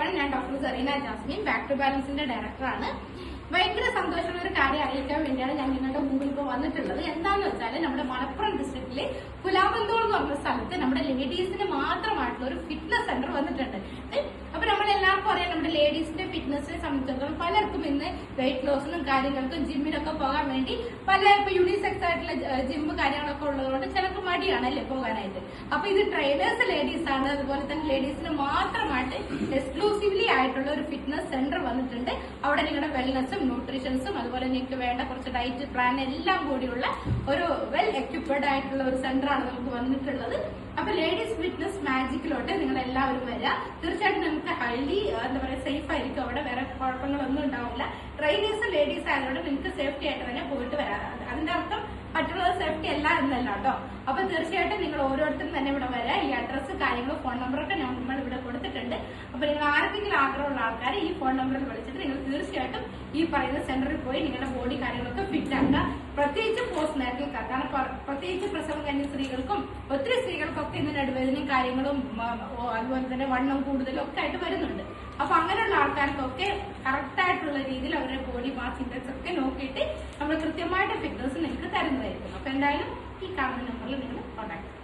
നമസ്കാരം. ഞാൻ doctor Sereena Jasmin, back to ബാലൻസിന്റെ ഡയറക്ടറാണ്. ഭയങ്കര സന്തോഷമുള്ള ഒരു കാര്യം അറിയിക്കാൻ വേണ്ടിയാണ് ഞാൻ നിങ്ങളുടെ മുമ്പിൽ ഇപ്പോൾ വന്നിട്ടുള്ളത്. എന്താന്ന് വെച്ചാൽ നമ്മുടെ മലപ്പുറം ഡിസ്ട്രിക്റ്റിലെ പുലാബന്തോൾ എന്ന് പറഞ്ഞ സ്ഥലത്ത് നമ്മുടെ ലേഡീസിന് മാത്രമായിട്ടുള്ള ഒരു ഫിറ്റ്നസ് സെന്റർ വന്നിട്ടുണ്ട്. അപ്പൊ നമ്മളെല്ലാവർക്കും അറിയാം, നമ്മുടെ ലേഡീസിന്റെ ഫിറ്റ്നസിനെ സംബന്ധിച്ചിടത്തോളം പലർക്കും ഇന്ന് വെയിറ്റ് ലോസിനും കാര്യങ്ങൾക്കും ജിമ്മിനൊക്കെ പോകാൻ വേണ്ടി പല ഇപ്പൊ യൂണിസെക്സ് ആയിട്ടുള്ള ജിമ്മ് കാര്യങ്ങളൊക്കെ ഉള്ളതുകൊണ്ട് ചിലർക്ക് മടിയാണല്ലേ പോകാനായിട്ട്. അപ്പൊ ഇത് ട്രെയിനേഴ്സ് ലേഡീസ് ആണ്, അതുപോലെ തന്നെ ലേഡീസിന് മാത്രമായിട്ട് എക്സ്ക്ലൂസീവ്ലി ആയിട്ടുള്ള ഒരു ഫിറ്റ്നസ് സെന്റർ വന്നിട്ടുണ്ട്. അവിടെ നിങ്ങളുടെ വെൽനെസ്സും ന്യൂട്രീഷൻസും അതുപോലെ നിങ്ങൾക്ക് വേണ്ട കുറച്ച് ഡയറ്റ് പ്ലാൻ എല്ലാം കൂടിയുള്ള ഒരു വെൽ എക്യുപ്ഡ് ആയിട്ടുള്ള ഒരു സെന്റർ ആണ് നമുക്ക് വന്നിട്ടുള്ളത്. അപ്പൊ ലേഡീസ് ഫിറ്റ്നസ് മാജിക്കിലോട്ട് നിങ്ങൾ എല്ലാവരും വരിക. തീർച്ചയായിട്ടും നിങ്ങൾക്ക് ഹൈലി എന്താ പറയുക സേഫ് ആയിരിക്കും. അവിടെ വേറെ കുഴപ്പങ്ങളൊന്നും ഉണ്ടാവില്ല. ട്രെയിനേഴ്സ് ലേഡീസ് ആയതുകൊണ്ട് നിങ്ങൾക്ക് സേഫ്റ്റി ആയിട്ട് തന്നെ പോയിട്ട് വരാം. അതിന്റെ അർത്ഥം മറ്റുള്ളത് സേഫ്റ്റി അല്ല എന്നല്ല കേട്ടോ. അപ്പൊ തീർച്ചയായിട്ടും നിങ്ങൾ ഓരോരുത്തരും തന്നെ ഇവിടെ വരാം. ഈ അഡ്രസ്സ് കാര്യങ്ങൾ ഫോൺ നമ്പറൊക്കെ നമ്മൾ ഇവിടെ കൊടുത്തിട്ടുണ്ട്. അപ്പൊ നിങ്ങൾ ആർക്കെങ്കിലും ആഗ്രഹമുള്ള ആൾക്കാർ ഈ ഫോൺ നമ്പറിൽ വിളിച്ചിട്ട് നിങ്ങൾ തീർച്ചയായിട്ടും ഈ പറയുന്ന സെന്ററിൽ പോയി നിങ്ങളുടെ ബോഡി കാര്യങ്ങളൊക്കെ ഫിറ്റ് ആക്കുക. പ്രത്യേകിച്ച് പോസ്റ്റ് നാറ്റൽക്കാർ, കാരണം പ്രത്യേകിച്ച് പ്രസവം കഴിഞ്ഞ സ്ത്രീകൾക്കും ഒത്തിരി സ്ത്രീകൾക്കൊക്കെ ഇന്ന് നടുവേദനയും കാര്യങ്ങളും അതുപോലെ തന്നെ വണ്ണം കൂടുതലും ഒക്കെ ആയിട്ട് വരുന്നുണ്ട്. അപ്പൊ അങ്ങനെയുള്ള ആൾക്കാർക്കൊക്കെ കറക്റ്റ് ആയിട്ടുള്ള രീതിയിൽ അവരുടെ ബോഡി മാസ് ഇൻഡെക്സ് ഒക്കെ നോക്കിയിട്ട് നമ്മൾ കൃത്യമായിട്ട് ഫിറ്റ്നസ് നിങ്ങൾക്ക് തരുന്നതായിരിക്കും. അപ്പൊ എന്തായാലും ഈ കാണുന്ന നമ്പറിൽ നിങ്ങൾ കോൺടാക്ട്